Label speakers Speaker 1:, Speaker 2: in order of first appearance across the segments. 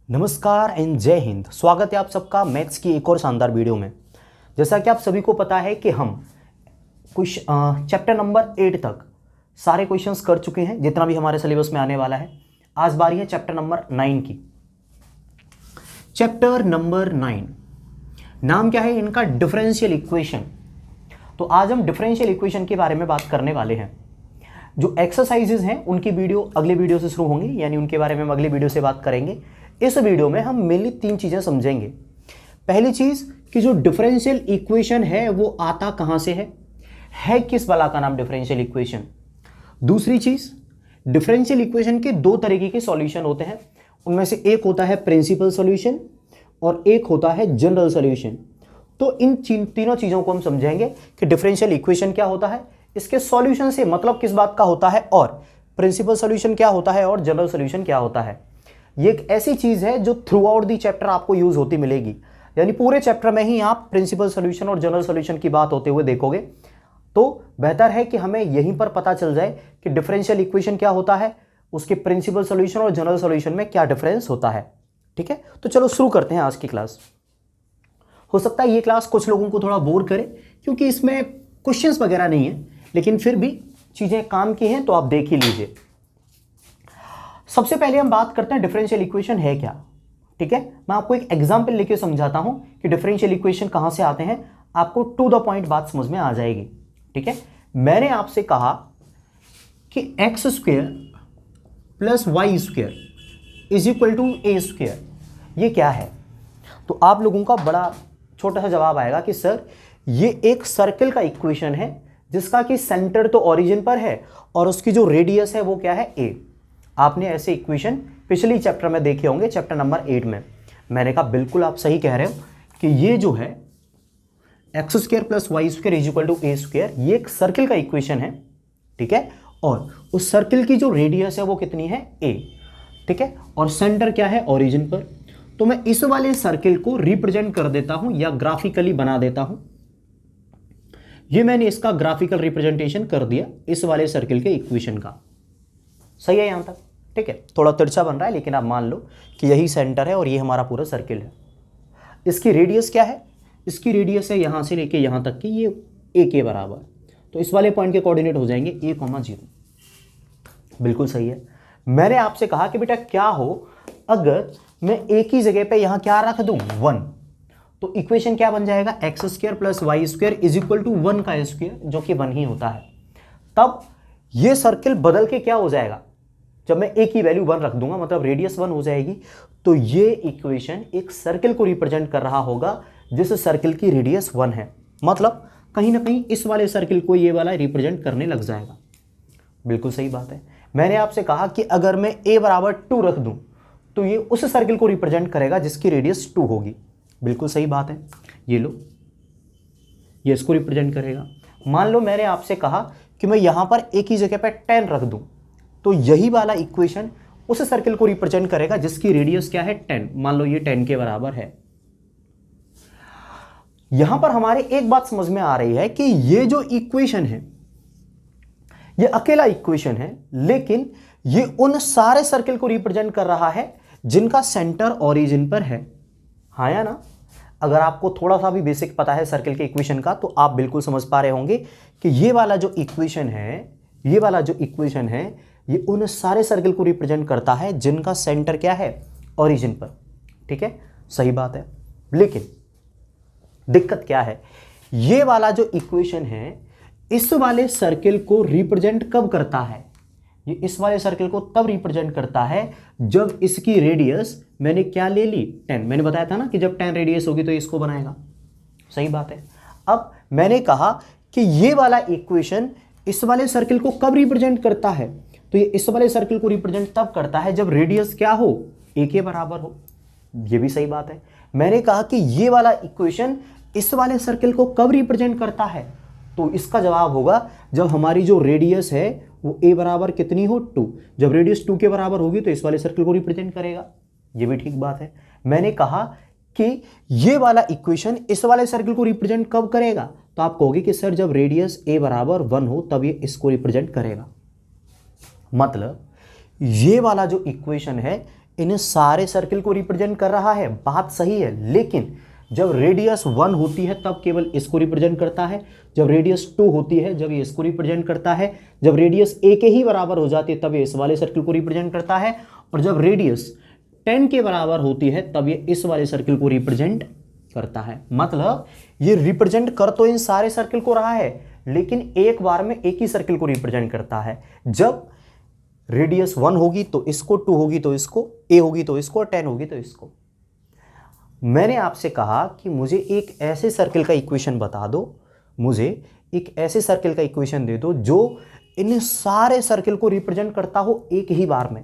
Speaker 1: नमस्कार एंड जय हिंद। स्वागत है आप सबका मैथ्स की एक और शानदार वीडियो में। जैसा कि आप सभी को पता है कि हम कुछ चैप्टर नंबर 8 तक सारे क्वेश्चंस कर चुके हैं, जितना भी हमारे सिलेबस में आने वाला है। आज बारी है चैप्टर नंबर 9 की। चैप्टर नंबर 9 नाम क्या है इनका? Differential equation. तो आज हम डिफरेंशियल इक्वेशन के बारे में बात करने वाले हैं। जो एक्सरसाइजेज हैं उनकी वीडियो अगले वीडियो से शुरू होंगी, यानी उनके बारे में हम अगले वीडियो से बात करेंगे। इस वीडियो में हम मेनली 3 चीजें समझेंगे। पहली चीज कि जो डिफरेंशियल इक्वेशन है वो आता कहां से है किस बला का नाम डिफरेंशियल इक्वेशन। दूसरी चीज, डिफरेंशियल इक्वेशन के 2 तरीके के सॉल्यूशन होते हैं। उनमें से एक होता है प्रिंसिपल सॉल्यूशन और एक होता है जनरल सॉल्यूशन। तो इन तीनों चीजों को हम समझेंगे कि डिफरेंशियल इक्वेशन क्या होता है, इसके सॉल्यूशन से मतलब किस बात का होता है, और प्रिंसिपल सॉल्यूशन क्या होता है और जनरल सॉल्यूशन क्या होता है। ये एक ऐसी चीज है जो थ्रू आउट दी चैप्टर आपको यूज होती मिलेगी, यानी पूरे चैप्टर में ही आप प्रिंसिपल सॉल्यूशन और जनरल सॉल्यूशन की बात होते हुए देखोगे। तो बेहतर है कि हमें यहीं पर पता चल जाए कि डिफरेंशियल इक्वेशन क्या होता है, उसके प्रिंसिपल सॉल्यूशन और जनरल सॉल्यूशन में क्या डिफरेंस होता है। ठीक है, तो चलो शुरू करते हैं आज की क्लास। हो सकता है ये क्लास कुछ लोगों को थोड़ा बोर करे, क्योंकि इसमें क्वेश्चंस वगैरह नहीं है, लेकिन फिर भी चीजें काम की हैं तो आप देख ही लीजिए। सबसे पहले हम बात करते हैं डिफरेंशियल इक्वेशन है क्या। ठीक है, मैं आपको एक एग्जांपल लेके समझाता हूं कि डिफरेंशियल इक्वेशन कहां से आते हैं, आपको टू द पॉइंट बात समझ में आ जाएगी। ठीक है, मैंने आपसे कहा कि X square plus Y square is equal to A square, ये क्या है? तो आप लोगों का बड़ा छोटा सा जवाब आएगा कि सर ये एक सर्कल का इक्वेशन है जिसका कि सेंटर तो ओरिजिन पर है और उसकी जो रेडियस है वो क्या है, ए। आपने ऐसे इक्वेशन पिछली चैप्टर में देखे होंगे, चैप्टर नंबर 8 में। मैंने कहा बिल्कुल आप सही कह रहे हो कि ये जो है X square plus Y square is equal to A square, ये एक सर्कल का इक्वेशन है। ठीक है, और उस सर्कल की जो रेडियस है वो कितनी है, ए। ठीक है, और सेंटर क्या है, ओरिजिन पर। तो मैं इस वाले सर्कल को रिप्रेजेंट कर देता हूं या ग्राफिकली बना देता हूं। ये मैंने इसका ग्राफिकल रिप्रेजेंटेशन कर दिया इस वाले सर्कल के इक्वेशन का। सही है यहां तक? ठीक है, थोड़ा तिरछा बन रहा है, लेकिन आप मान लो कि यही सेंटर है और ये हमारा पूरा सर्कल है। इसकी रेडियस क्या है? इसकी रेडियस है यहां से लेके यहां तक की, ये ए के बराबर। तो इस वाले पॉइंट के कोऑर्डिनेट हो जाएंगे a, 0। बिल्कुल सही है। मैंने आपसे कहा कि बेटा क्या हो अगर मैं एक ही जगह पे यहां क्या रख दूं, 1। तो इक्वेशन क्या बन जाएगा, X square plus Y square is equal to 1 का स्क्वायर, जो कि 1 ही होता है। तब ये सर्कल बदल के क्या हो जाएगा, जब मैं एक ही वैल्यू 1 रख दूंगा, मतलब रेडियस 1 हो जाएगी। तो ये इक्वेशन एक सर्कल को रिप्रेजेंट कर रहा होगा जिस सर्कल की रेडियस 1 है। मतलब कहीं ना कहीं इस वाले सर्कल को ये वाला रिप्रेजेंट करने लग जाएगा। बिल्कुल सही बात है। मैंने आपसे कहा कि अगर मैं a बराबर 2 रख दूं तो ये उस सर्कल को रिप्रेजेंट करेगा जिसकी रेडियस 2 होगी। बिल्कुल सही बात है। ये लो, ये इसको रिप्रेजेंट करेगा। मान लो मैंने आपसे कहा कि मैं यहां पर एक ही जगह पर 10 रख दूं, तो यही वाला इक्वेशन उस सर्कल को रिप्रेजेंट करेगा जिसकी रेडियस क्या है, 10। मान लो ये 10 के बराबर है। यहां पर हमारे एक बात समझ में आ रही है कि ये जो इक्वेशन है ये अकेला इक्वेशन है, लेकिन ये उन सारे सर्कल को रिप्रेजेंट कर रहा है जिनका सेंटर ओरिजिन पर है। हाँ या ना? अगर आपको थोड़ा सा भी बेसिक पता है सर्कल के इक्वेशन का तो आप बिल्कुल समझ पा रहे होंगे कि ये वाला जो इक्वेशन है, ये उन सारे सर्कल को रिप्रेजेंट करता है जिनका सेंटर क्या है, ओरिजिन पर। ठीक है, सही बात है। लेकिन दिक्कत क्या है, ये वाला जो इक्वेशन है इस वाले सर्कल को रिप्रेजेंट कब करता है, ये इस वाले सर्कल को तब रिप्रेजेंट करता है जब इसकी रेडियस मैंने क्या ले ली, 10। मैंने बताया था ना कि जब 10 रेडियस होगी तो इसको बनाएगा। सही बात है। अब मैंने कहा कि ये वाला इक्वेशन इस वाले सर्कल को कब रिप्रेजेंट करता है, तो ये इस वाले सर्कल को रिप्रेजेंट तब करता है जब रेडियस क्या हो, a के बराबर हो। ये भी सही बात है। मैंने कहा कि ये वाला इक्वेशन इस वाले सर्कल को कब रिप्रेजेंट करता है, तो इसका जवाब होगा जब हमारी जो रेडियस है वो a बराबर कितनी हो, 2। जब रेडियस 2 के बराबर होगी तो इस वाले सर्कल को रिप्रेजेंट करेगा। ये भी ठीक बात है। मैंने कहा कि ये वाला इक्वेशन इस वाले सर्कल को रिप्रेजेंट कब करेगा, तो आप कहोगे कि सर जब रेडियस a बराबर 1 हो तब ये इसको रिप्रेजेंट करेगा। मतलब ये वाला जो इक्वेशन है इन सारे सर्किल को रिप्रेजेंट कर रहा है, बात सही है, लेकिन जब रेडियस 1 होती है तब केवल इसको रिप्रेजेंट करता है, जब रेडियस 2 होती है जब ये इसको रिप्रेजेंट करता है, जब रेडियस a के ही बराबर हो जाती है तब ये इस वाले सर्किल को रिप्रेजेंट करता है, और जब रेडियस 10 के बराबर होती है तब ये इस वाले सर्किल को रिप्रेजेंट करता है। मतलब ये रिप्रेजेंट कर तो इन सारे सर्किल को रहा है, लेकिन एक बार में एक ही सर्किल को रिप्रेजेंट करता है। जब रेडियस 1 होगी तो इसको, 2 होगी तो इसको, a होगी तो इसको, और 10 होगी तो इसको। मैंने आपसे कहा कि मुझे एक ऐसे सर्किल का इक्वेशन बता दो, मुझे एक ऐसे सर्किल का इक्वेशन दे दो जो इन सारे सर्किल को रिप्रेजेंट करता हो एक ही बार में।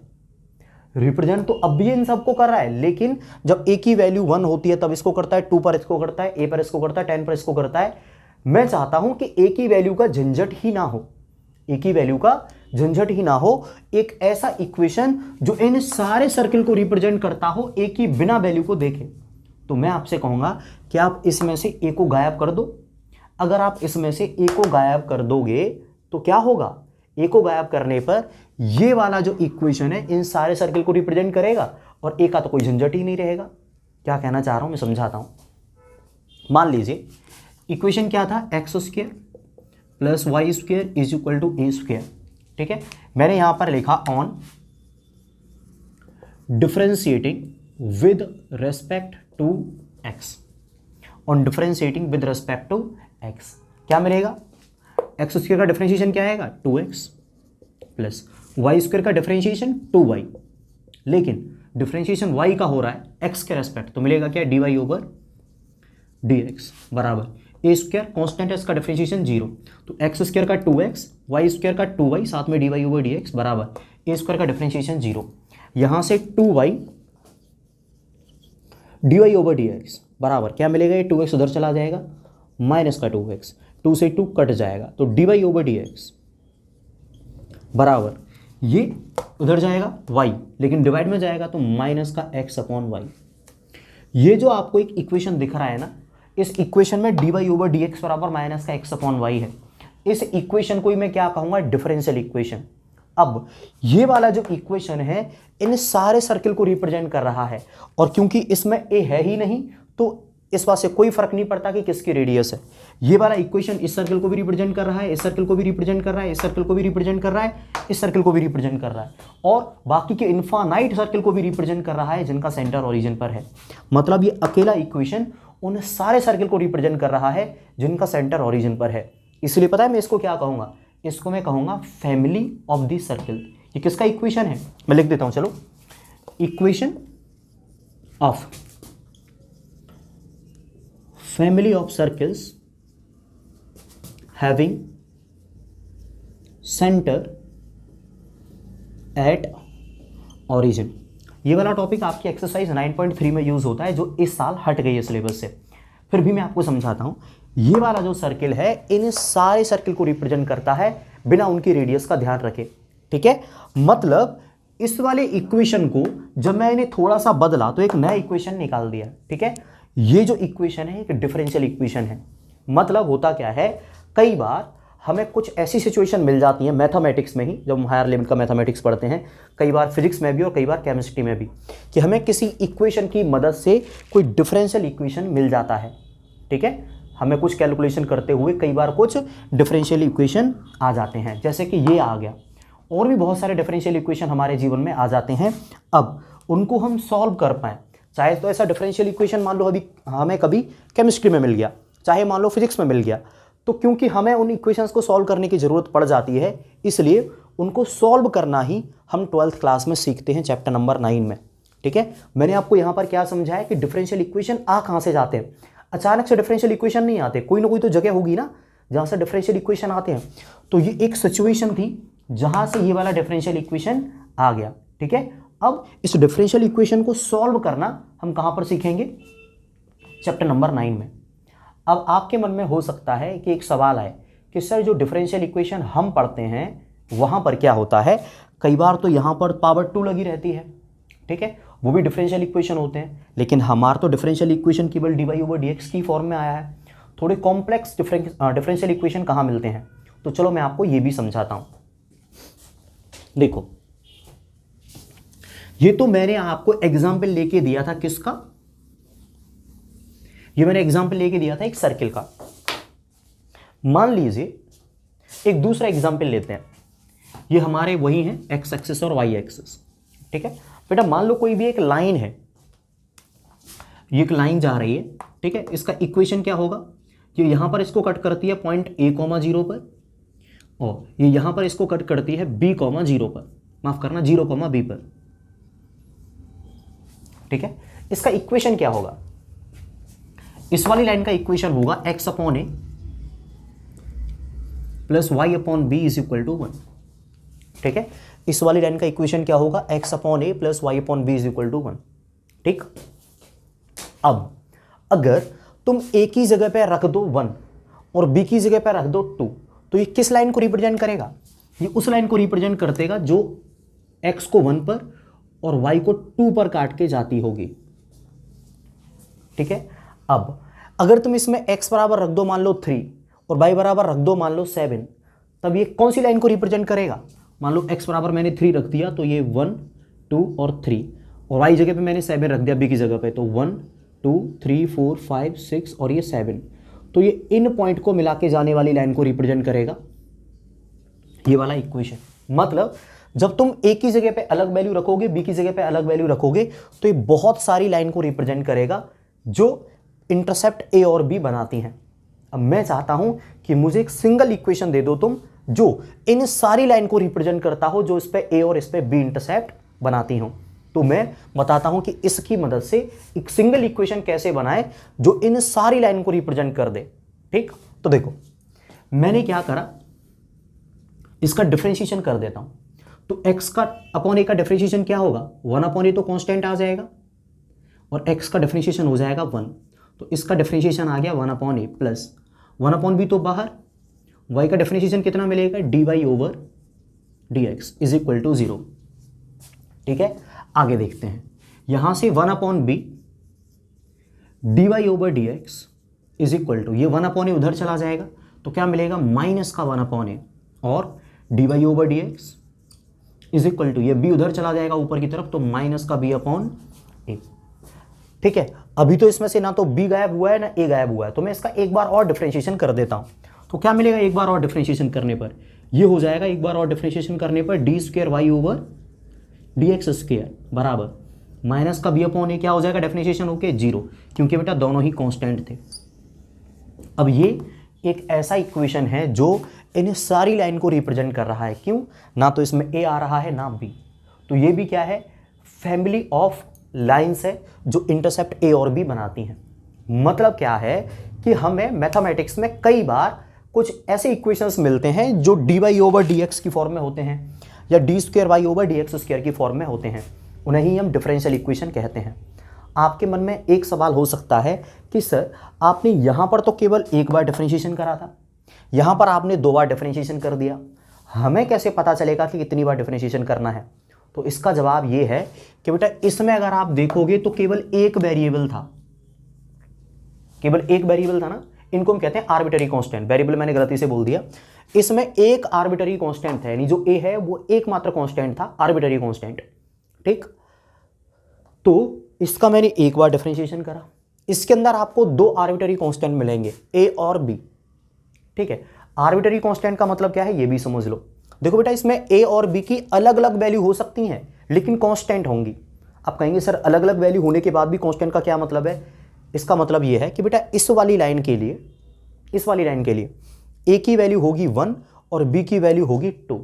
Speaker 1: रिप्रेजेंट तो अब भी इन सबको कर रहा है, लेकिन जब a की वैल्यू 1 होती है तब इसको करता है, 2 पर इसको करता है, a पर इसको करता है, 10 पर इसको करता है। मैं चाहता हूं कि a की वैल्यू का झंझट ही ना हो, a की वैल्यू का झंझट ही ना हो, एक ऐसा इक्वेशन जो इन सारे सर्किल को रिप्रेजेंट करता हो, a की बिना वैल्यू को देखे। तो मैं आपसे कहूंगा कि आप इसमें से a को गायब कर दो। अगर आप इसमें से a को गायब कर दोगे तो क्या होगा, a को गायब करने पर ये वाला जो इक्वेशन है इन सारे सर्किल को रिप्रेजेंट करेगा और a का तो कोई झंझट ही नहीं रहेगा। क्या कहना चाह रहा हूं मैं समझाता हूं। मान लीजिए इक्वेशन क्या था, x² plus y² is equal to a²। ठीक है, मैंने यहां पर लिखा on differentiating with respect to x, on differentiating with respect to x क्या मिलेगा, x² का डिफरेंशिएशन क्या आएगा 2x प्लस y² का डिफरेंशिएशन 2y, लेकिन डिफरेंशिएशन y का हो रहा है x के रेस्पेक्ट, तो मिलेगा क्या dy ओवर dx बराबर a² कांस्टेंट है, इसका डिफरेंशिएशन 0, तो x² का 2x, y² का 2y, साथ में dy ओवर dx बराबर a² का डिफरेंशिएशन 0। यहां से 2y dy ओवर dx बराबर क्या मिलेगा, ये 2x उधर चला जाएगा, माइनस का 2x, 2 से 2 कट जाएगा, तो dy ओवर dx बराबर ये उधर जाएगा y, लेकिन डिवाइड में जाएगा तो माइनस का x अपॉन y। ये जो आपको एक इक्वेशन दिख रहा है ना, इस इक्वेशन में dy ओवर dx बराबर माइनस का x अपॉन y है। इस इक्वेशन को ही मैं क्या कहूंगा, डिफरेंशियल इक्वेशन। अब ये वाला जो इक्वेशन है इन सारे सर्किल को रिप्रेजेंट कर रहा है, और क्योंकि इसमें a है ही नहीं तो इस बात से कोई फर्क नहीं पड़ता कि किसकी रेडियस है। ये वाला इक्वेशन इस सर्किल को भी रिप्रेजेंट कर रहा है, इस सर्किल को भी रिप्रेजेंट कर रहा है, इस सर्किल को भी रिप्रेजेंट कर रहा है, इस सर्किल को भी रिप्रेजेंट कर रहा है, और बाकी के इनफाइनाइट सर्किल को भी रिप्रेजेंट कर रहा है जिनका सेंटर ओरिजिन पर है। मतलब ये अकेला इक्वेशन उन सारे सर्किल को रिप्रेजेंट कर रहा है जिनका सेंटर ओरिजिन पर है। इसलिए पता है मैं इसको क्या कहूंगा, इसको मैं कहूंगा फैमिली ऑफ द सर्किल। ये किसका इक्वेशन है, मैं लिख देता हूं, चलो, equation of family of circles having center at origin। ये वाला टॉपिक आपकी एक्सरसाइज 9.3 में यूज होता है, जो इस साल हट गई है सिलेबस से, फिर भी मैं आपको समझाता हूं। ये वाला जो सर्किल है इन सारे सर्किल को रिप्रेजेंट करता है बिना उनकी रेडियस का ध्यान रखे। ठीक है, मतलब इस वाले इक्वेशन को जब मैं इन्हें थोड़ा सा बदला तो एक नया इक्वेशन निकाल दिया। ठीक है, ये जो इक्वेशन है एक डिफरेंशियल इक्वेशन है। मतलब होता क्या है, कई बार हमें कुछ ऐसी सिचुएशन मिल जाती है मैथमेटिक्स में ही, जब हम हायर लेवल का मैथमेटिक्स पढ़ते हैं, कई बार फिजिक्स में भी और कई बार केमिस्ट्री में भी, कि हमें किसी इक्वेशन की मदद से कोई डिफरेंशियल इक्वेशन मिल जाता है। ठीक है, हमें कुछ कैलकुलेशन करते हुए कई बार कुछ डिफरेंशियल इक्वेशन आ जाते हैं, जैसे कि ये आ गया, और भी बहुत सारे डिफरेंशियल इक्वेशन हमारे जीवन में आ जाते हैं। अब उनको हम सॉल्व कर पाएँ, चाहे तो ऐसा डिफरेंशियल इक्वेशन मान लो अभी हमें कभी केमिस्ट्री में मिल गया, चाहे मान लो फिजिक्स में मिल गया, तो क्योंकि हमें उन इक्वेशंस को सॉल्व करने की ज़रूरत पड़ जाती है, इसलिए उनको सॉल्व करना ही हम 12th क्लास में सीखते हैं, चैप्टर नंबर 9 में। ठीक है, मैंने आपको यहाँ पर क्या समझाया कि डिफरेंशियल इक्वेशन आ कहाँ से जाते हैं। अचानक से डिफरेंशियल इक्वेशन नहीं आते, कोई ना कोई तो जगह होगी ना जहाँ से डिफरेंशियल इक्वेशन आते हैं। तो ये एक सिचुएशन थी जहाँ से ये वाला डिफरेंशियल इक्वेशन आ गया। ठीक है, अब इस डिफरेंशियल इक्वेशन को सॉल्व करना हम कहां पर सीखेंगे, चैप्टर नंबर 9 में। अब आपके मन में हो सकता है कि एक सवाल आए कि सर जो डिफरेंशियल इक्वेशन हम पढ़ते हैं वहां पर क्या होता है, कई बार तो यहां पर पावर 2 लगी रहती है। ठीक है, वो भी डिफरेंशियल इक्वेशन होते हैं, लेकिन हमारा तो डिफरेंशियल इक्वेशन केवल dy ओवर dx की फॉर्म में आया है। थोड़े कॉम्प्लेक्स डिफरेंशियल इक्वेशन कहां मिलते हैं, तो चलो मैं आपको ये भी समझाता हूं। देखो, ये तो मैंने आपको एग्जाम्पल लेके दिया था किसका, ये मैंने एग्जाम्पल लेके दिया था एक सर्किल का। मान लीजिए एक दूसरा एग्जाम्पल लेते हैं, ये हमारे वही हैं एक्स एक्सिस और वाई एक्सिस, ठीक है बेटा। मान लो कोई भी एक लाइन है, ये एक लाइन जा रही है, ठीक है। इसका इक्वेशन क्या होगा, ये यहां पर इसको कट करती है पॉइंट ए कॉमा 0 पर, और ये यहां पर इसको कट करती है बी कॉमा 0 पर, माफ करना 0 कॉमा बी पर, ठीक है। इसका इक्वेशन क्या होगा, इस वाली लाइन का इक्वेशन होगा x upon a plus y upon b is equal to 1, ठीक है। इस वाली लाइन का इक्वेशन क्या होगा, x upon a plus y upon b is equal to 1, ठीक। अब अगर तुम ए की जगह पे रख दो 1 और बी की जगह पे रख दो 2, तो ये किस लाइन को रिप्रेजेंट करेगा, ये उस लाइन को रिप्रेजेंट करतेगा जो x को 1 पर और y को 2 पर काट के जाती होगी, ठीक है। अब अगर तुम इसमें x बराबर रख दो मान लो 3 और y बराबर रख दो मान लो 7, तब ये कौन सी लाइन को रिप्रेजेंट करेगा, मान लो x बराबर मैंने 3 रख दिया तो ये 1 2 और 3, और y जगह पे मैंने 7 रख दिया b की जगह पे, तो 1 2 3 4 5 6 और ये 7, तो ये इन पॉइंट को मिला के जाने वाली लाइन को रिप्रेजेंट करेगा ये वाला इक्वेशन। मतलब जब तुम ए की जगह पे अलग वैल्यू रखोगे, बी की जगह पे अलग वैल्यू रखोगे, तो ये बहुत सारी लाइन को रिप्रेजेंट करेगा जो इंटरसेप्ट ए और बी बनाती हैं। अब मैं चाहता हूं कि मुझे एक सिंगल इक्वेशन दे दो तुम जो इन सारी लाइन को रिप्रेजेंट करता हो, जो इस पे ए और इस पे बी इंटरसेप्ट बनाती हो। तो मैं बताता हूं कि इसकी मदद से एक सिंगल इक्वेशन कैसे बनाए जो इन सारी लाइन को रिप्रेजेंट कर दे, ठीक। तो देखो मैंने क्या करा, इसका डिफरेंशिएशन कर देता हूं। तो x का अपॉन ए का डिफरेंशिएशन क्या होगा, 1 अपॉन ए तो कांस्टेंट आ जाएगा और x का डिफरेंशिएशन हो जाएगा 1, तो इसका डिफरेंशिएशन आ गया 1 upon a plus 1 upon b तो बाहर, y का डिफरेंशिएशन कितना मिलेगा, dy over dx is equal to 0, ठीक है। आगे देखते हैं, यहां से 1 upon b dy over dx is equal to, ये 1 अपॉन ए उधर चला जाएगा तो क्या मिलेगा, माइनस का 1 अपॉन ए और dy over dx is equal to, ये b उधर चला जाएगा ऊपर की तरफ, तो माइनस का b अपॉन ए, ठीक है। अभी तो इसमें से ना तो b गायब हुआ है ना a गायब हुआ है, तो मैं इसका एक बार और डिफरेंशिएशन कर देता हूं। तो क्या मिलेगा एक बार और डिफरेंशिएशन करने पर, ये हो जाएगा एक बार और डिफरेंशिएशन करने पर d square y over d x square बराबर माइनस का b अपॉन ए क्या हो जाएगा, डिफरेंशिएशन होके 0, क्योंकि बेटा दोनों ही कांस्टेंट थे। अब ये एक ऐसा इक्वेशन है जो इन सारी लाइन को रिप्रेजेंट कर रहा है, क्यों, ना तो इसमें ए आ रहा है ना बी, तो ये भी क्या है, फैमिली ऑफ लाइंस है जो इंटरसेप्ट ए और बी बनाती हैं। मतलब क्या है कि हमें मैथमेटिक्स में कई बार कुछ ऐसे इक्वेशंस मिलते हैं जो d y over d x की फॉर्म में होते हैं या d square y over d x square की फॉर्म में होते हैं, उन्हें ही हम डिफरेंशियल इक्वेशन कहते हैं। आपके मन में एक सवाल हो सकता है कि सर आपने यहाँ पर तो केवल एक बार डिफरेंशिएशन करा था, यहाँ पर आपने 2 बार डिफरेंशिएशन कर दिया, हमें कैसे पता चलेगा कि कितनी बार डिफरेंशिएशन करना है। तो इसका जवाब ये है कि बेटा इसमें अगर आप देखोगे तो केवल एक वेरिएबल था, केवल एक वेरिएबल था ना, इनको हम कहते हैं आर्बिटरी कांस्टेंट, वेरिएबल मैंने गलती से बोल दिया। इसमें एक आर्बिटरी कांस्टेंट था, यानी जो ए है वो एकमात्र कांस्टेंट था, आर्बिटरी कांस्टेंट, ठीक। तो इसका मैंने एक बार डिफरेंशिएशन करा, इसके अंदर आपको 2 आर्बिटरी कांस्टेंट मिलेंगे, ए और बी, ठीक है। आर्बिटरी कांस्टेंट का मतलब क्या है ये भी समझ लो। देखो बेटा इसमें ए और बी की अलग अलग वैल्यू हो सकती हैं लेकिन कांस्टेंट होंगी। आप कहेंगे सर अलग अलग वैल्यू होने के बाद भी कांस्टेंट का क्या मतलब है, इसका मतलब ये है कि बेटा इस वाली लाइन के लिए, इस वाली लाइन के लिए ए की वैल्यू होगी 1 और बी की वैल्यू होगी 2,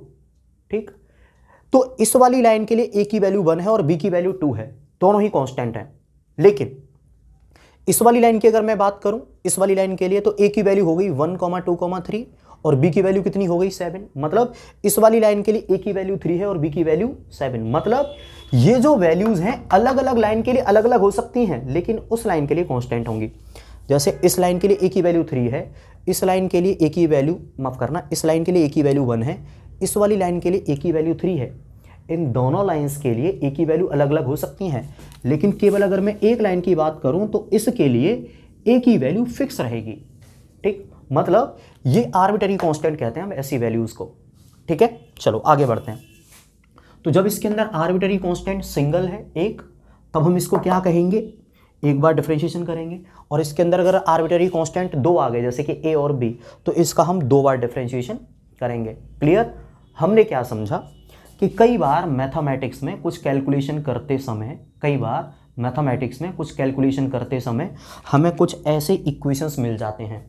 Speaker 1: ठीक। तो इस वाली लाइन के लिए ए की वैल्यू 1 है और बी की वैल्यू 2 है, दोनों ही कांस्टेंट हैं। लेकिन इस वाली लाइन की अगर मैं बात करूं, इस वाली लाइन के लिए तो ए की वैल्यू हो गई 1, 2, 3 और बी की वैल्यू कितनी हो गई 7। मतलब इस वाली लाइन के लिए ए की वैल्यू 3 है और बी की वैल्यू 7। मतलब ये जो वैल्यूज हैं अलग अलग लाइन के लिए अलग अलग हो सकती हैं लेकिन उस लाइन के लिए कांस्टेंट होंगी। जैसे इस लाइन के लिए ए की वैल्यू 3 है, इस लाइन के लिए ए की वैल्यू, माफ करना, इस लाइन के लिए ए की वैल्यू 1 है, इस वाली लाइन के लिए ए की वैल्यू 3 है। इन दोनों लाइंस के लिए ए की वैल्यू अलग अलग हो सकती हैं, लेकिन केवल अगर मैं एक लाइन की बात करूं तो इसके लिए ए की वैल्यू फिक्स रहेगी, ठीक। मतलब ये आर्बिटरी कांस्टेंट कहते हैं हम ऐसी वैल्यूज को, ठीक है। चलो आगे बढ़ते हैं। तो जब इसके अंदर आर्बिट्ररी कांस्टेंट सिंगल है एक, तब हम इसको क्या कहेंगे, एक बार डिफरेंशिएशन करेंगे। और इसके अंदर अगर आर्बिट्ररी कांस्टेंट दो आ गए जैसे कि ए और बी, तो इसका हम दो बार डिफरेंशिएशन करेंगे। क्लियर। हमने क्या समझा कि कई बार मैथमेटिक्स में कुछ कैलकुलेशन करते समय हमें कुछ ऐसे इक्वेशंस मिल जाते हैं,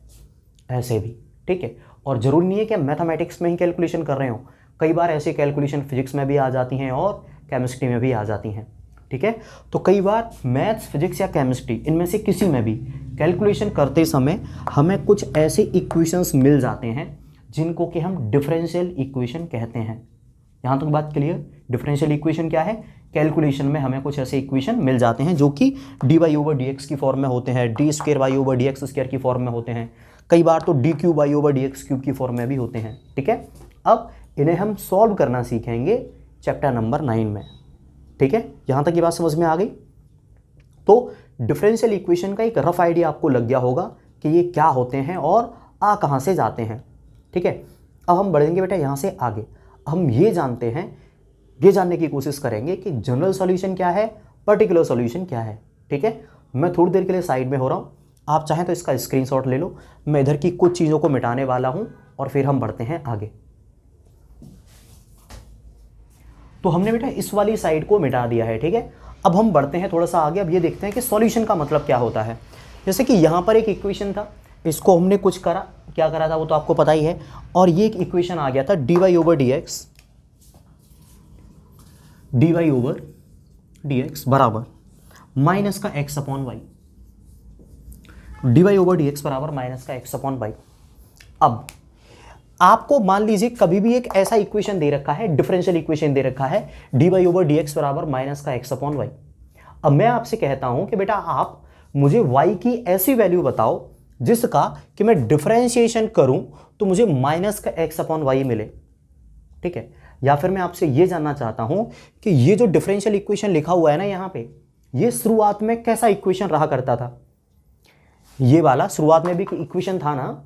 Speaker 1: ऐसे भी, ठीक है। और ज़रूरी नहीं है कि मैथमेटिक्स में ही कैलकुलेशन कर रहे हो, कई बार ऐसे कैलकुलेशन फिजिक्स में भी आ जाती हैं और केमिस्ट्री में भी आ जाती हैं, ठीक है। तो कई बार मैथ्स, फिजिक्स या केमिस्ट्री इनमें से किसी में भी कैलकुलेशन करते समय हमें कुछ ऐसे इक्वेशंस मिल जाते हैं जिनको कि हम डिफरेंशियल इक्वेशन कहते हैं। यहाँ तक बात क्लियर। डिफरेंशियल इक्वेशन क्या है, कैलकुलेशन में हमें कुछ ऐसे इक्वेशन मिल जाते हैं जो कि d y over d x की फॉर्म में होते हैं, d square y over d x square की फॉर्म में होते हैं, कई बार तो d cube y over d x cube की फॉर्म में भी होते हैं, ठीक है। अब इन्हें हम सॉल्व करना सीखेंगे चैप्टर नंबर 9 में, ठीक है। यहाँ तक ये बात समझ में आ गई। तो डिफरेंशियल इक्वेशन का एक रफ आइडिया आपको लग गया होगा कि ये क्या होते हैं और आ कहाँ से जाते हैं, ठीक है। अब हम बढ़ेंगे बेटा यहाँ से आगे। हम ये जानने की कोशिश करेंगे कि जनरल सॉल्यूशन क्या है, पर्टिकुलर सॉल्यूशन क्या है, ठीक है। मैं थोड़ी देर के लिए साइड में हो रहा हूँ, आप चाहें तो इसका स्क्रीनशॉट ले लो। मैं इधर की कुछ चीज़ों को मिटाने वाला हूँ और फिर हम बढ़ते हैं आगे। तो हमने बेटा इस वाली साइड को मिटा दिया है, ठीक है। अब हम बढ़ते हैं थोड़ा सा आगे। अब ये देखते हैं कि सॉल्यूशन का मतलब क्या होता है। जैसे कि यहाँ पर एक इक्वेशन था, इसको हमने कुछ क्या करा था वो तो आपको पता ही है। और ये एक इक्वेशन आ गया था d y over d x बराबर माइनस का x upon y, d y over d x बराबर माइनस का एक्स अपॉन वाई। अब आपको मान लीजिए कभी भी एक ऐसा इक्वेशन दे रखा है, डिफरेंशियल इक्वेशन दे रखा है d y over d x बराबर माइनस का एक्स अपॉन वाई। अब मैं आपसे कहता हूं कि बेटा आप मुझे वाई की ऐसी वैल्यू बताओ जिसका कि मैं डिफरेंशिएशन करूं तो मुझे माइनस का एक्स अपॉन वाई मिले, ठीक है। या फिर मैं आपसे यह जानना चाहता हूं कि ये जो डिफरेंशियल इक्वेशन लिखा हुआ है ना यहाँ पे, ये शुरुआत में कैसा इक्वेशन रहा करता था। ये वाला शुरुआत में भी इक्वेशन था ना,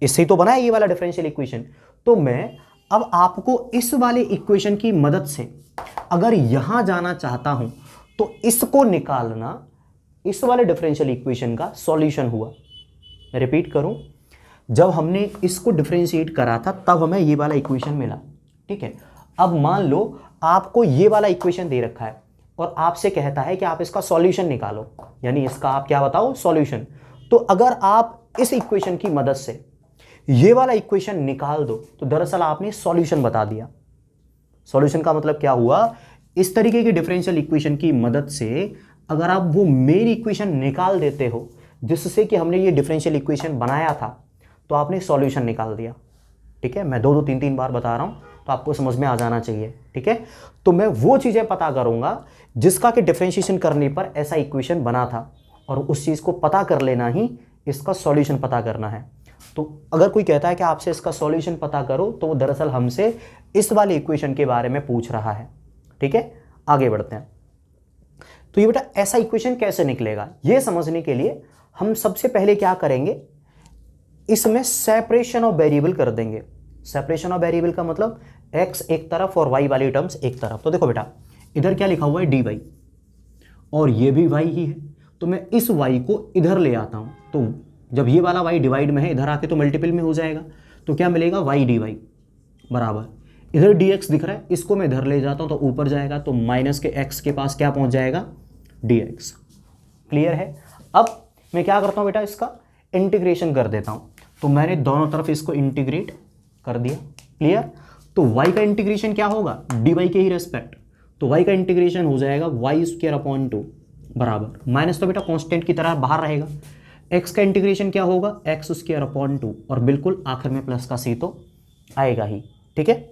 Speaker 1: इससे तो बना है ये वाला डिफरेंशियल इक्वेशन। तो मैं अब आपको इस वाले इक्वेशन की मदद से अगर यहां जाना चाहता हूं तो इसको निकालना इस वाले डिफरेंशियल इक्वेशन का सॉल्यूशन हुआ। मैं रिपीट करूं, जब हमने इसको डिफरेंशिएट करा था तब हमें ये वाला इक्वेशन मिला, ठीक है। अब मान लो आपको ये वाला इक्वेशन दे रखा है और आपसे कहता है कि आप इसका सॉल्यूशन निकालो, यानी इसका आप क्या बताओ, सॉल्यूशन। तो अगर आप इस इक्वेशन की मदद से ये वाला इक्वेशन निकाल दो तो दरअसल आपने सॉल्यूशन बता दिया। सॉल्यूशन का मतलब क्या हुआ, इस तरीके की डिफरेंशियल इक्वेशन की मदद से अगर आप वो मेन इक्वेशन निकाल देते हो जिससे कि हमने ये डिफरेंशियल इक्वेशन बनाया था, तो आपने सॉल्यूशन निकाल दिया, ठीक है। मैं दो तीन बार बता रहा हूं तो आपको समझ में आ जाना चाहिए, ठीक है। तो मैं वो चीजें पता करूंगा जिसका कि डिफरेंशिएशन करने पर ऐसा इक्वेशन बना था, और उस चीज को पता कर लेना ही इसका सॉल्यूशन पता करना है। तो अगर कोई कहता है कि आपसे इसका सॉल्यूशन पता करो, तो वो दरअसल हमसे इस वाले इक्वेशन के बारे में पूछ रहा है, ठीक है। आगे बढ़ते हैं। तो ये बेटा ऐसा इक्वेशन कैसे निकलेगा, ये समझने के लिए हम सबसे पहले क्या करेंगे, इसमें सेपरेशन ऑफ वेरिएबल कर देंगे। सेपरेशन ऑफ वेरिएबल का मतलब x एक तरफ और y वाली टर्म्स एक तरफ। तो देखो बेटा इधर क्या लिखा हुआ है dy और ये भी y ही है, तो मैं इस y को इधर ले आता हूं। तो जब ये वाला y डिवाइड में है, इधर आके तो मल्टीपल में हो जाएगा, तो क्या मिलेगा y dy बराबर इधर dx दिख रहा है, इसको मैं इधर ले जाता हूं तो ऊपर जाएगा, तो माइनस के x के पास क्या पहुंच जाएगा, dx। क्लियर है। अब मैं क्या करता हूं बेटा, इसका इंटीग्रेशन कर देता हूं। तो मैंने दोनों तरफ इसको इंटीग्रेट कर दिया। क्लियर। तो y का इंटीग्रेशन क्या होगा, dy के ही रेस्पेक्ट, तो y का इंटीग्रेशन हो जाएगा वाई स्क्वायर अपॉन 2 बराबर माइनस, तो बेटा कांस्टेंट की तरह बाहर रहेगा। x का इंटीग्रेशन क्या होगा, एक्स स्क्वायर अपॉन 2, और बिल्कुल आखिर में प्लस का सी तो आएगा ही, ठीक है।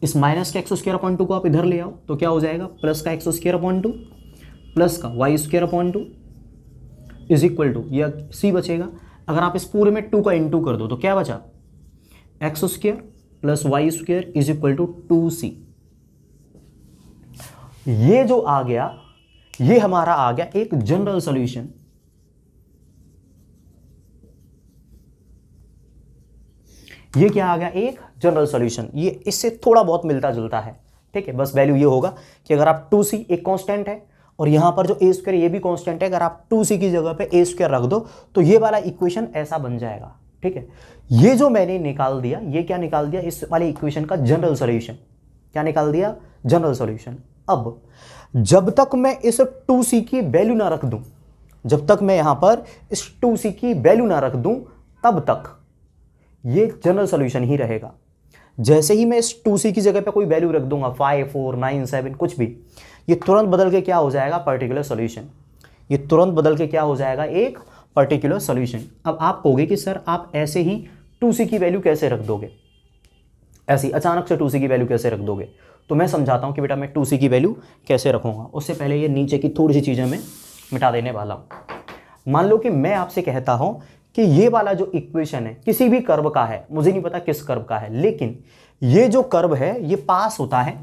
Speaker 1: इस माइनस के एक्स स्क्वायर अपॉन 2 को आप इधर ले आओ तो क्या हो जाएगा, प्लस का एक्स स्क्वायर अपॉन 2 प्लस का y square upon 2 is equal to, यह सी बचेगा। अगर आप इस पूरे में 2 का इंटू कर दो तो क्या बचा, x square plus Y square is equal to 2c। ये जो आ गया, ये हमारा आ गया एक जनरल सॉल्यूशन। ये क्या आ गया, एक जनरल सॉल्यूशन। ये इससे थोड़ा बहुत मिलता जुलता है, ठीक है, बस वैल्यू ये होगा कि अगर आप 2c एक कांस्टेंट है और यहाँ पर जो ए स्क्वायर ये भी कांस्टेंट है, अगर आप 2c की जगह पे ए स्क्वायर रख दो तो ये वाला इक्वेशन ऐसा बन जाएगा। ठीक है, ये जो मैंने निकाल दिया, ये क्या निकाल दिया, इस वाले इक्वेशन का जनरल सॉल्यूशन। क्या निकाल दिया? General solution. अब जब तक मैं इस 2c की वैल्यू ना रख दूं, जब तक मैं यहां पर इस 2c की वैल्यू ना रख दूं, तब तक ये जनरल सॉल्यूशन ही रहेगा। जैसे ही मैं इस 2c की जगह पे कोई वैल्यू रख दूंगा, 5, 4, 9, 7 कुछ भी, ये तुरंत बदल के क्या हो जाएगा? Particular solution. ये तुरंत बदल के क्या हो जाएगा? एक पर्टिकुलर सॉल्यूशन। अब आप कहोगे कि सर आप ऐसे ही 2c की वैल्यू कैसे रख दोगे, ऐसी अचानक से 2c की वैल्यू कैसे रख दोगे? तो मैं समझाता हूं कि बेटा मैं 2c की वैल्यू कैसे रखूंगा। उससे पहले ये नीचे की थोड़ी सी चीजें मैं मिटा देने वाला हूं। मान लो कि मैं आपसे कहता हूं कि ये वाला जो इक्वेशन है किसी भी कर्व का है, मुझे नहीं पता किस कर्व का है, लेकिन ये जो कर्व है ये पास होता है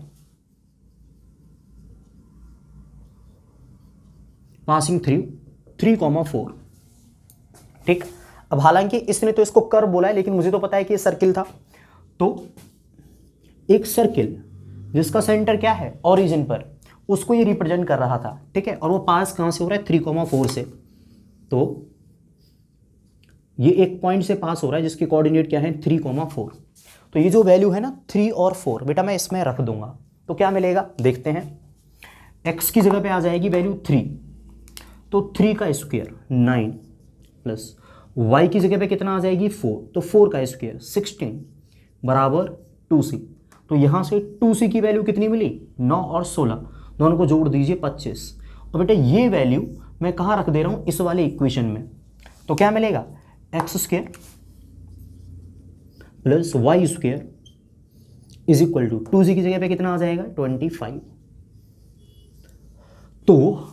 Speaker 1: पासिंग थ्रू 3,4। ठीक, अब हालांकि इसने तो इसको कर्व बोला है, लेकिन मुझे तो पता है कि ये सर्किल था। तो एक सर्किल जिसका सेंटर क्या है? ओरिजिन पर, उसको ये रिप्रेजेंट कर रहा था। ठीक है, और वो पास कहां से हो रहा है? 3,4 से। तो ये एक पॉइंट से पास हो रहा है जिसके कोऑर्डिनेट क्या है? 3,4। तो ये जो वैल्यू है ना 3 और 4, बेटा मैं इसमें रख दूंगा तो क्या मिलेगा? देखते हैं। x की जगह पे आ जाएगी वैल्यू 3, तो 3 का स्क्वायर 9 प्लस y की जगह पे कितना आ जाएगी? 4, तो 4 का स्क्वायर 16 बराबर 2c। तो यहां से 2c की वैल्यू कितनी मिली? 9 और 16, दोनों को जोड़ दीजिए 25। और बेटा ये वैल्यू मैं कहां रख दे रहा हूं? इस वाले इक्वेशन में। तो क्या मिलेगा? X square plus Y square is equal to 2c की जगह पे कितना आ जाएगा? 25। तो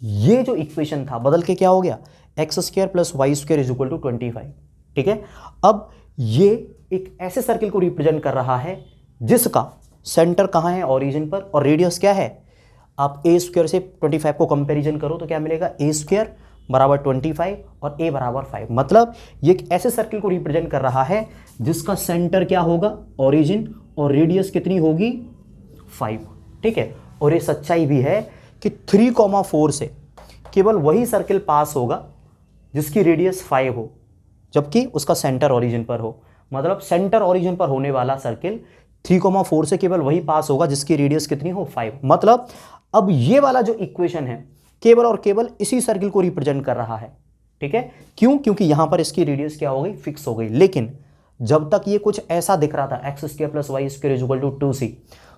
Speaker 1: ये जो इक्वेशन था बदल के क्या हो गया? X square plus Y square is equal to 25। ठीक है, अब ये एक ऐसे सर्किल को रिप्रेजेंट कर रहा है जिसका सेंटर कहां है? ओरिजिन पर, और रेडियस क्या है? आप ए स्क्वायर से 25 को कंपैरिजन करो तो क्या मिलेगा? ए स्क्वायर बराबर 25 और ए बराबर 5। मतलब ये एक ऐसे सर्किल को रिप्रेजेंट कर रहा है जिसका सेंटर क्या होगा? ओरिजिन, और रेडियस कितनी होगी? 5। ठीक है, और ये सच्चाई भी है कि 3,4 से केवल वही सर्किल पास होगा जिसकी रेडियस 5 हो, जबकि उसका सेंटर ओरिजिन पर हो। मतलब सेंटर ओरिजिन पर होने वाला सर्किल 3,4 से केवल वही पास होगा जिसकी रेडियस कितनी हो? 5। मतलब अब ये वाला जो इक्वेशन है केवल और केवल इसी सर्किल को रिप्रेजेंट कर रहा है। ठीक है, क्यों? क्योंकि यहां पर इसकी रेडियस क्या हो गई? फिक्स हो गई। लेकिन जब तक ये कुछ ऐसा दिख रहा था, x square plus Y square is equal to 2c,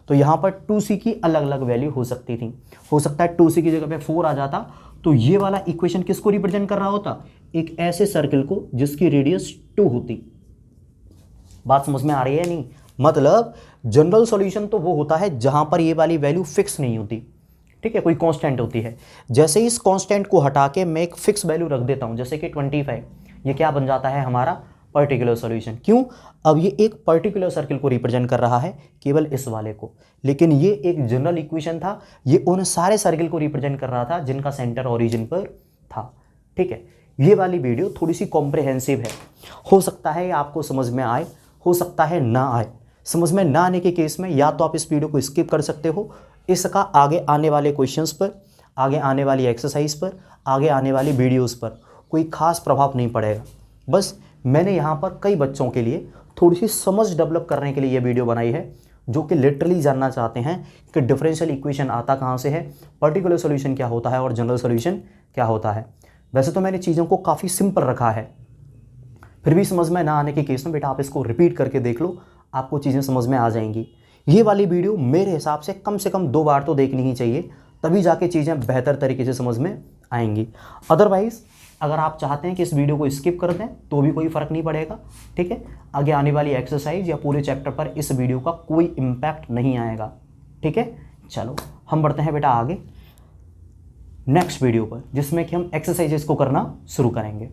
Speaker 1: तो यहां पर 2c की अलग अलग वैल्यू हो सकती थी। हो सकता है 2c की जगह पे 4 आ जाता, तो ये वाला इक्वेशन किसको रिप्रेजेंट कर रहा होता? एक ऐसे सर्किल को जिसकी रेडियस 2 होती। बात समझ में आ रही है नहीं? मतलब जनरल सॉल्यूशन तो वो होता है जहां पर ये वाली वैल्यू फिक्स नहीं होती। ठीक है, कोई कांस्टेंट होती है। जैसे इस कांस्टेंट को हटा के मैं एक फिक्स वैल्यू रख देता हूं, जैसे कि 25, ये क्या बन जाता है? हमारा पर्टिकुलर सॉल्यूशन। क्यों? अब ये एक पर्टिकुलर सर्किल को रिप्रेजेंट कर रहा है, केवल इस वाले को। लेकिन ये एक जनरल इक्वेशन था, ये उन सारे सर्किल को रिप्रेजेंट कर रहा था जिनका सेंटर ओरिजिन पर था। ठीक है, ये वाली वीडियो थोड़ी सी कॉम्प्रिहेंसिव है। हो सकता है आपको समझ में आए, हो सकता है ना आए। समझ में ना आने के केस में या तो आप इस वीडियो को स्किप कर सकते हो, इसका आगे आने वाले क्वेश्चंस पर, आगे आने वाली एक्सरसाइज पर, आगे आने वाली वीडियोस पर कोई खास प्रभाव नहीं पड़ेगा। बस मैंने यहाँ पर कई बच्चों के लिए थोड़ी सी समझ डेवलप करने के लिए ये वीडियो बनाई है, जो कि लिटरली जानना चाहते हैं कि डिफरेंशियल इक्वेशन आता कहाँ से है, पर्टिकुलर सॉल्यूशन क्या होता है और जनरल सॉल्यूशन क्या होता है। वैसे तो मैंने चीज़ों को काफ़ी सिंपल रखा है, फिर भी समझ में ना आने के केस में बेटा आप इसको रिपीट करके देख लो, आपको चीज़ें समझ में आ जाएंगी। ये वाली वीडियो मेरे हिसाब से कम 2 बार तो देखनी ही चाहिए, तभी जाके चीज़ें बेहतर तरीके से समझ में आएंगी। अदरवाइज़ अगर आप चाहते हैं कि इस वीडियो को स्किप कर दें तो भी कोई फ़र्क नहीं पड़ेगा। ठीक है, आगे आने वाली एक्सरसाइज या पूरे चैप्टर पर इस वीडियो का कोई इम्पैक्ट नहीं आएगा। ठीक है, चलो हम बढ़ते हैं बेटा आगे नेक्स्ट वीडियो पर, जिसमें कि हम एक्सरसाइजेस को करना शुरू करेंगे।